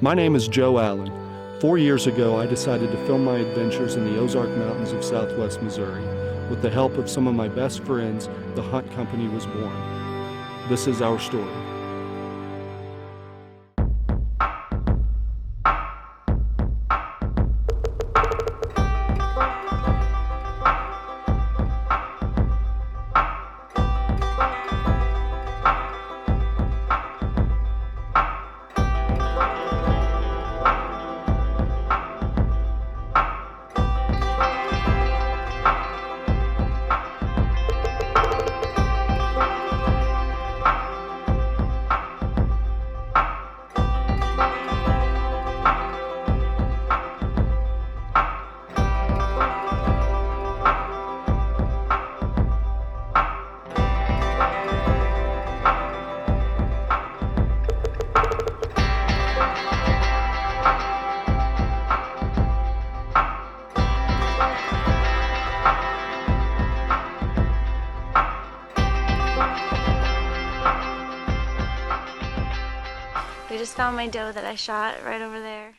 My name is Joe Allen. 4 years ago, I decided to film my adventures in the Ozark Mountains of southwest Missouri. With the help of some of my best friends, the Hunt Company was born. This is our story. We just found my doe that I shot right over there.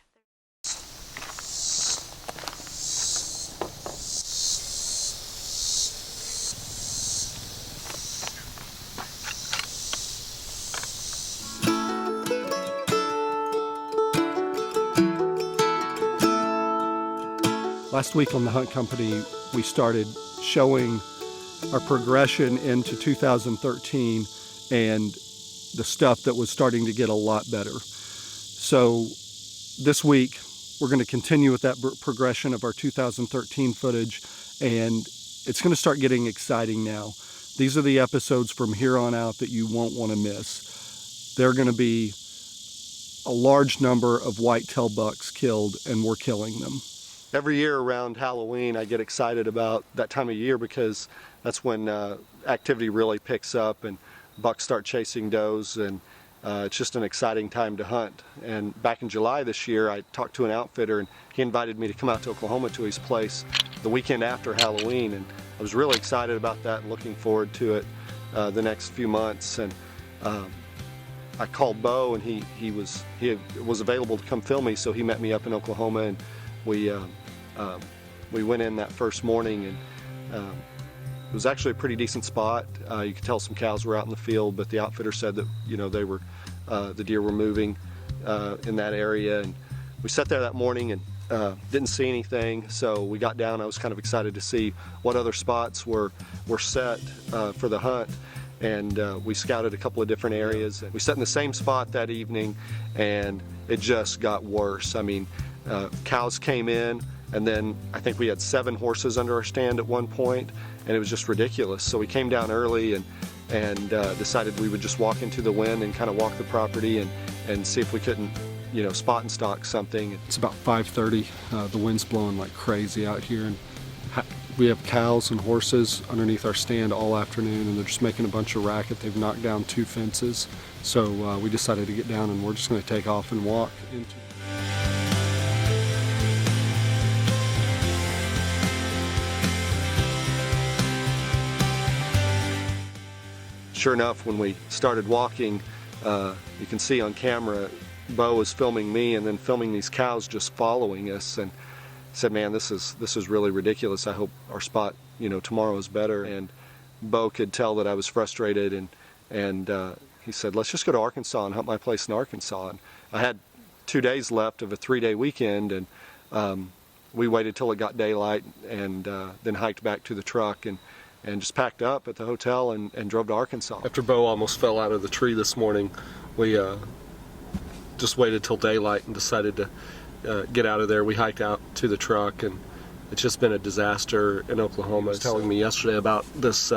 Last week on the Hunt Company, we started showing our progression into 2013 and the stuff that was starting to get a lot better. So this week, we're going to continue with that progression of our 2013 footage, and it's going to start getting exciting now. These are the episodes from here on out that you won't want to miss. There are going to be a large number of whitetail bucks killed, and we're killing them. Every year around Halloween, I get excited about that time of year because that's when activity really picks up and bucks start chasing does, and it's just an exciting time to hunt. And back in July this year, I talked to an outfitter, and he invited me to come out to Oklahoma to his place the weekend after Halloween, and I was really excited about that and looking forward to it the next few months. And I called Bo, and he was available to come film me, so he met me up in Oklahoma, and we went in that first morning, and it was actually a pretty decent spot. You could tell some cows were out in the field, but the outfitter said that they were the deer were moving in that area, and we sat there that morning and didn't see anything. So we got down. I was kind of excited to see what other spots were set for the hunt, and we scouted a couple of different areas. And we sat in the same spot that evening, and it just got worse. I mean, cows came in, and then I think we had 7 horses under our stand at one point, and it was just ridiculous. So we came down early and decided we would just walk into the wind and kind of walk the property and see if we couldn't, spot and stalk something. It's about 5:30. The wind's blowing like crazy out here, and we have cows and horses underneath our stand all afternoon, and they're just making a bunch of racket. They've knocked down 2 fences, so we decided to get down, and we're just going to take off and walk into. Sure enough, when we started walking, you can see on camera, Bo was filming me and then filming these cows just following us, and said, "Man, this is really ridiculous. I hope our spot, tomorrow is better." And Bo could tell that I was frustrated, and he said, "Let's just go to Arkansas and hunt my place in Arkansas." And I had 2 days left of a 3-day weekend, and we waited till it got daylight, and then hiked back to the truck and just packed up at the hotel and drove to Arkansas. After Bo almost fell out of the tree this morning, we just waited till daylight and decided to get out of there. We hiked out to the truck, and it's just been a disaster in Oklahoma. He was telling me yesterday about this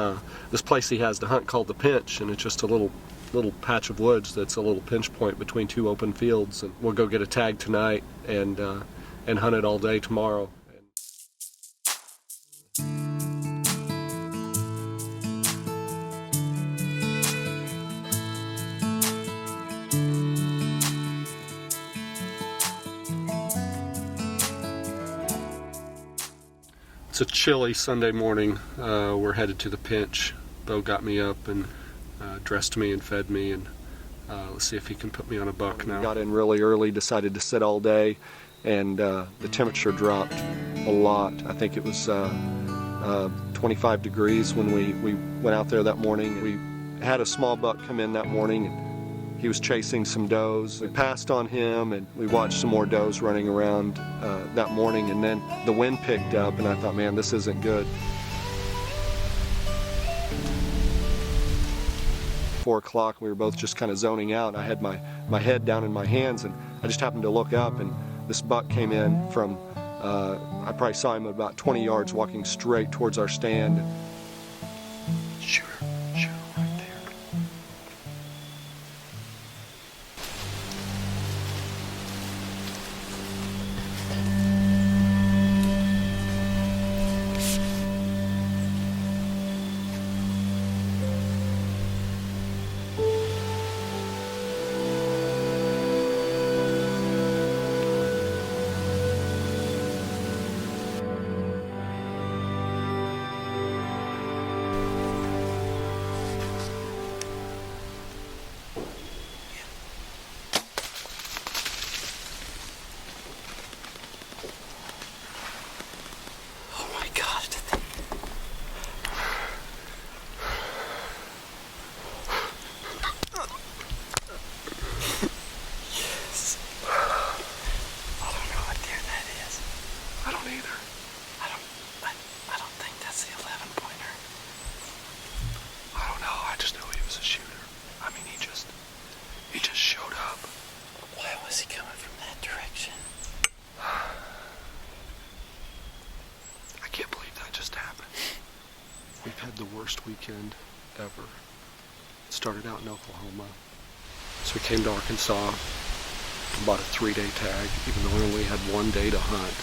place he has to hunt called the Pinch, and it's just a little patch of woods that's a little pinch point between 2 open fields. And we'll go get a tag tonight and hunt it all day tomorrow. It's a chilly Sunday morning. We're headed to the Pinch. Bo got me up and dressed me and fed me, and Let's see if he can put me on a buck now. We got in really early, decided to sit all day, and the temperature dropped a lot. I think it was 25 degrees when we went out there that morning. We had a small buck come in that morning, and he was chasing some does. We passed on him, and we watched some more does running around that morning, and then the wind picked up, and I thought, man, this isn't good. 4 o'clock, we were both just kind of zoning out. I had my head down in my hands, and I just happened to look up, and this buck came in from, I probably saw him about 20 yards walking straight towards our stand. Shoot her right there. We've had the worst weekend ever. It started out in Oklahoma. So we came to Arkansas, bought a 3-day tag, even though we only had 1 day to hunt.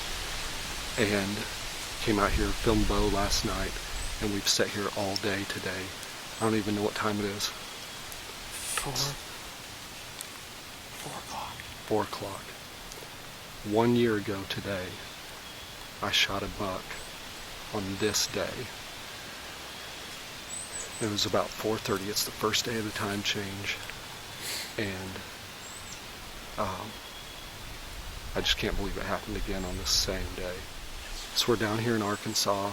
And came out here, filmed bow last night, and we've sat here all day today. I don't even know what time it is. 4 o'clock. 4 o'clock. 1 year ago today, I shot a buck on this day. It was about 4:30. It's the first day of the time change, and I just can't believe it happened again on the same day. So we're down here in Arkansas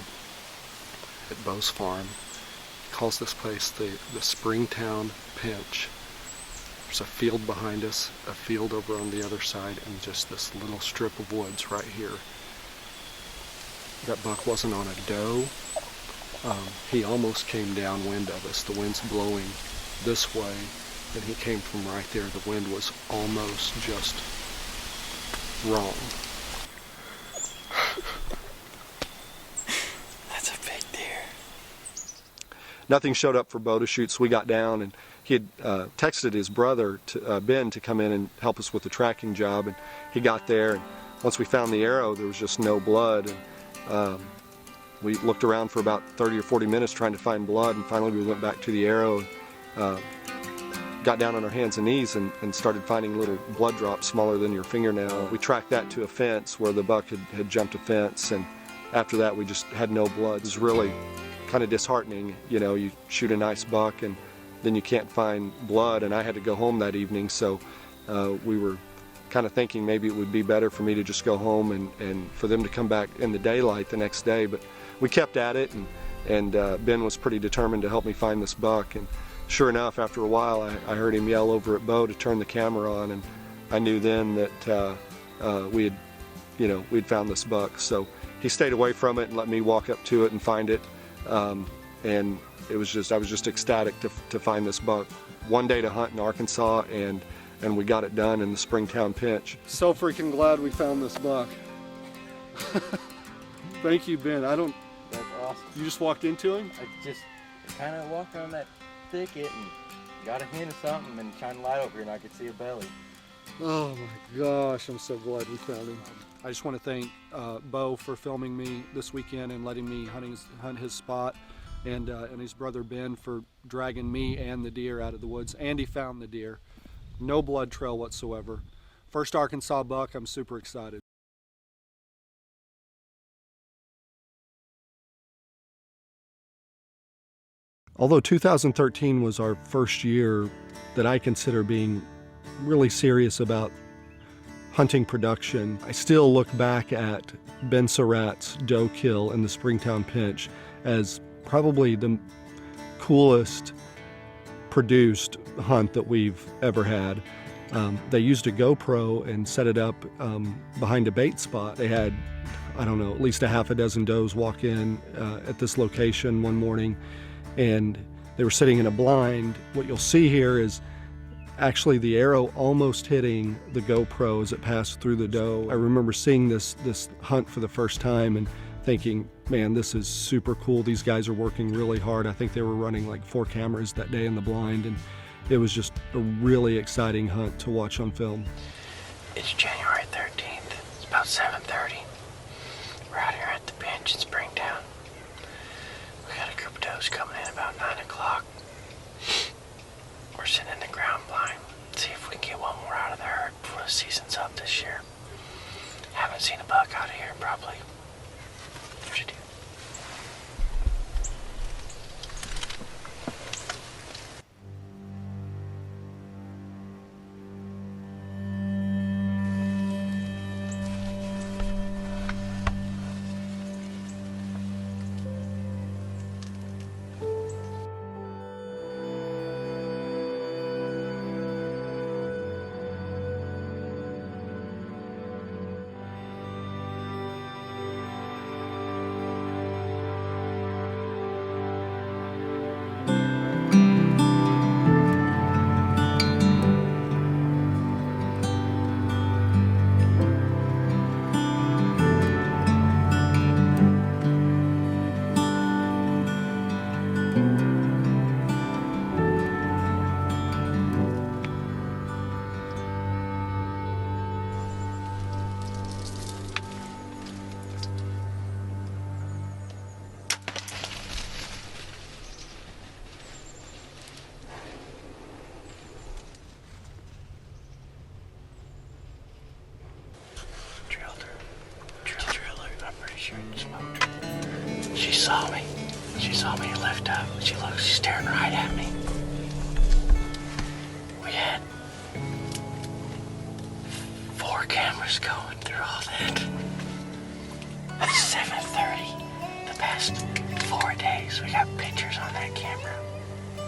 at Bo's farm. He calls this place the Springtown Pinch. There's a field behind us, a field over on the other side, and just this little strip of woods right here. That buck wasn't on a doe. He almost came downwind of us. The wind's blowing this way, and he came from right there. The wind was almost just wrong. That's a big deer. Nothing showed up for Bo to shoot, so we got down, and he had texted his brother, Ben, to come in and help us with the tracking job, and he got there, and once we found the arrow, there was just no blood, and we looked around for about 30 or 40 minutes trying to find blood, and finally we went back to the arrow, got down on our hands and knees and started finding little blood drops smaller than your fingernail. We tracked that to a fence where the buck had jumped a fence, and after that we just had no blood. It was really kind of disheartening. You know, you shoot a nice buck and then you can't find blood, and I had to go home that evening, so we were kind of thinking maybe it would be better for me to just go home and for them to come back in the daylight the next day, but we kept at it, and Ben was pretty determined to help me find this buck, and sure enough, after a while I heard him yell over at Bo to turn the camera on, and I knew then that we'd found this buck. So he stayed away from it and let me walk up to it and find it, and I was just ecstatic to find this buck. 1 day to hunt in Arkansas, and we got it done in the Springtown Pinch. So freaking glad we found this buck. Thank you, Ben. That's awesome. You just walked into him? I just kind of walked around that thicket and got a hint of something and shined a light over here and I could see a belly. Oh my gosh, I'm so glad we found him. I just want to thank Bo for filming me this weekend and letting me hunt his spot, and his brother Ben for dragging me and the deer out of the woods. Andy found the deer. No blood trail whatsoever. First Arkansas buck. I'm super excited. Although 2013 was our first year that I consider being really serious about hunting production, I still look back at Ben Sarratt's doe kill in the Springtown Pinch as probably the coolest produced hunt that we've ever had. They used a GoPro and set it up behind a bait spot. They had, I don't know, at least a half a dozen does walk in at this location one morning, and they were sitting in a blind. What you'll see here is actually the arrow almost hitting the GoPro as it passed through the doe. I remember seeing this hunt for the first time and thinking, man, this is super cool. These guys are working really hard. I think they were running like 4 cameras that day in the blind, and it was just a really exciting hunt to watch on film. It's January 13th. It's about 7:30. We're out here at the bench in Springtown. We got a group of does coming in about 9 o'clock. We're sitting in the ground blind. See if we can get one more out of the herd before the season's up this year. Haven't seen a buck out of here in probably 32. She saw me. She saw me lift up. She's staring right at me. We had 4 cameras going through all that. At 7:30, the past 4 days, we got pictures on that camera.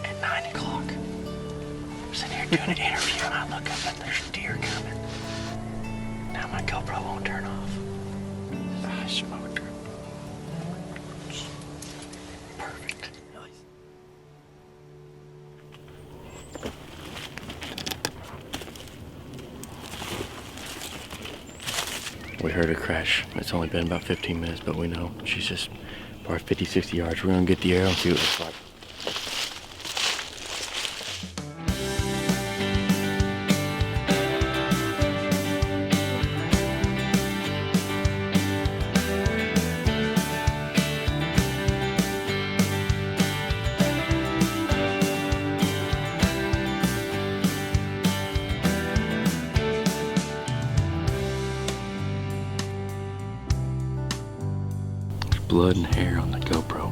At 9 o'clock, I'm sitting here doing an interview and I look up and there's deer coming. Now my GoPro won't turn off. I smoked her. Perfect. We heard her crash. It's only been about 15 minutes, but we know she's just probably 50, 60 yards. We're gonna get the arrow and see what it looks like. Blood and hair on the GoPro.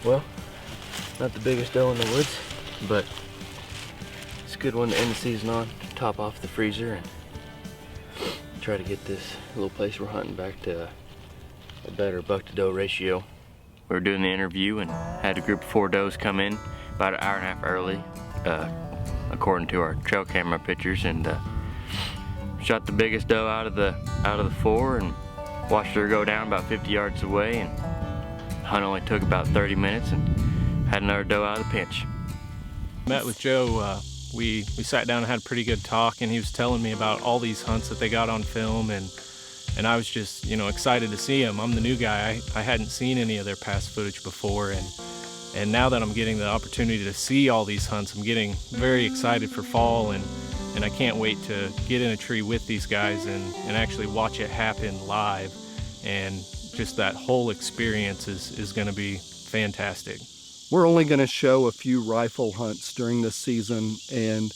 Well, not the biggest doe in the woods, but good one to end the season on, top off the freezer and try to get this little place we're hunting back to a better buck to doe ratio. We were doing the interview and had a group of 4 does come in about an hour and a half early, according to our trail camera pictures, and shot the biggest doe out of the 4 and watched her go down about 50 yards away, and the hunt only took about 30 minutes and had another doe out of the pinch. Met with Joe. We sat down and had a pretty good talk, and he was telling me about all these hunts that they got on film, and I was just, excited to see them. I'm the new guy. I hadn't seen any of their past footage before, and now that I'm getting the opportunity to see all these hunts, I'm getting very excited for fall, and and I can't wait to get in a tree with these guys and actually watch it happen live. And just that whole experience is going to be fantastic. We're only going to show a few rifle hunts during this season, and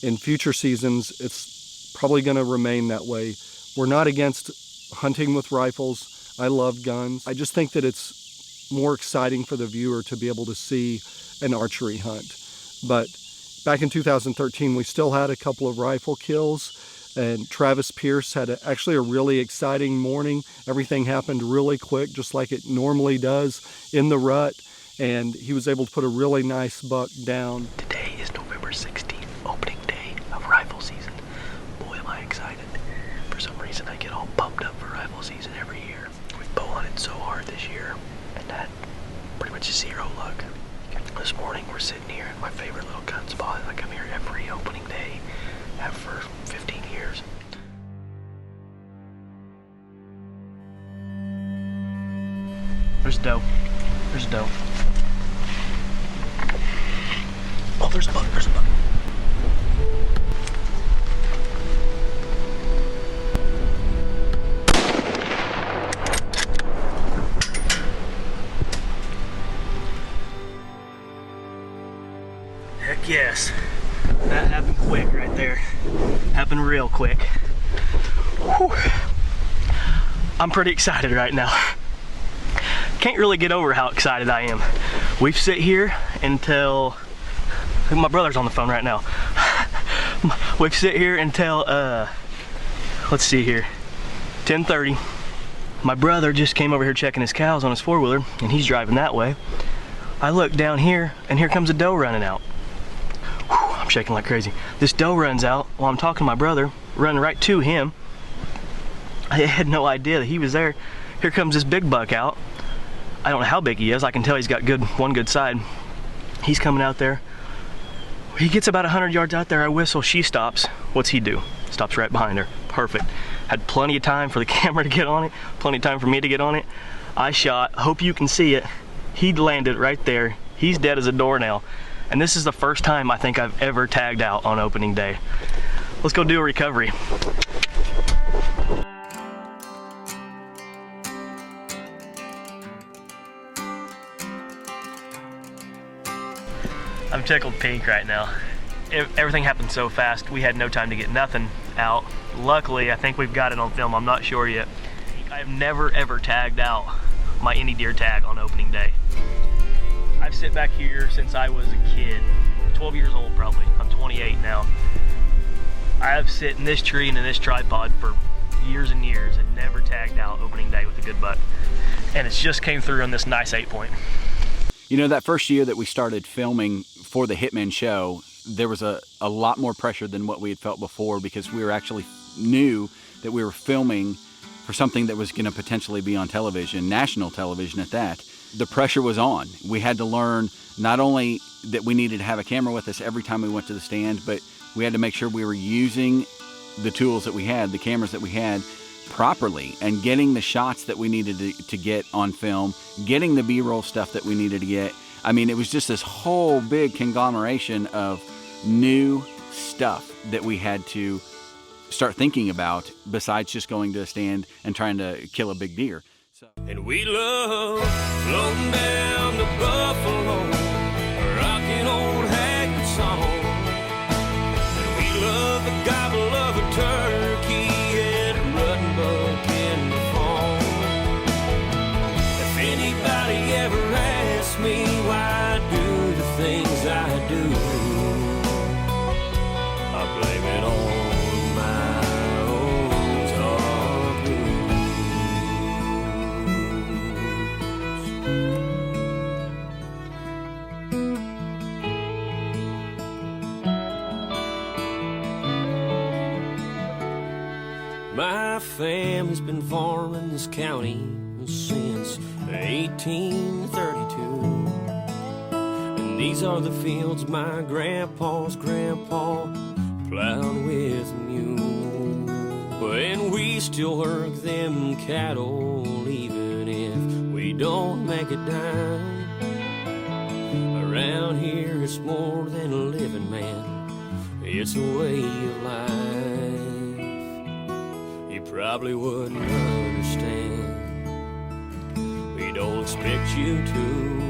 in future seasons it's probably going to remain that way. We're not against hunting with rifles. I love guns. I just think that it's more exciting for the viewer to be able to see an archery hunt. But back in 2013 we still had a couple of rifle kills, and Travis Pierce had actually a really exciting morning. Everything happened really quick, just like it normally does in the rut, and he was able to put a really nice buck down. Today is November 16th, opening day of rifle season. Boy, am I excited. For some reason, I get all pumped up for rifle season every year. We've bow hunted so hard this year and had pretty much zero luck. This morning, we're sitting here in my favorite little gun spot. I come here every opening day, have for 15 years. There's a doe. There's a doe. Oh, there's a buck. There's a buck. Heck yes. That happened quick right there. Happened real quick. Whew. I'm pretty excited right now. Can't really get over how excited I am. We've sit here until, my brother's on the phone right now. We've sit here until, let's see here, 10:30. My brother just came over here checking his cows on his four-wheeler, and he's driving that way. I look down here, and here comes a doe running out. Whew, I'm shaking like crazy. This doe runs out while I'm talking to my brother, running right to him. I had no idea that he was there. Here comes this big buck out. I don't know how big he is. I can tell he's got one good side. He's coming out there. He gets about 100 yards out there. I whistle, she stops. What's he do? Stops right behind her. Perfect. Had plenty of time for the camera to get on it, plenty of time for me to get on it. I shot, hope you can see it. He landed right there. He's dead as a doornail. And this is the first time I think I've ever tagged out on opening day. Let's go do a recovery. I'm tickled pink right now. Everything happened so fast, we had no time to get nothing out. Luckily, I think we've got it on film, I'm not sure yet. I've never ever tagged out my any deer tag on opening day. I've sit back here since I was a kid, 12 years old probably. I'm 28 now. I've sit in this tree and in this tripod for years and years and never tagged out opening day with a good buck. And it's just came through on this nice 8-point. You know, that first year that we started filming for the Hitman show, there was a lot more pressure than what we had felt before, because we were actually knew that we were filming for something that was going to potentially be on television, national television at that. The pressure was on. We had to learn not only that we needed to have a camera with us every time we went to the stand, but we had to make sure we were using the tools that we had, the cameras that we had, properly, and getting the shots that we needed to get on film, getting the B-roll stuff that we needed to get. I mean, it was just this whole big conglomeration of new stuff that we had to start thinking about, besides just going to a stand and trying to kill a big deer. So. And we love floating down the Buffalo, rocking old Haggard song. And we love the gobble of a turkey and a rutting buck in the fall. If anybody ever asks me why I do the things I do, I blame it on my own dark blues. My family's been farming this county since 1832. And these are the fields my grandpa's grandpa plowed with a mule. And we still work them cattle even if we don't make a dime. Around here it's more than a living, man. It's a way of life you probably wouldn't understand. We don't expect you to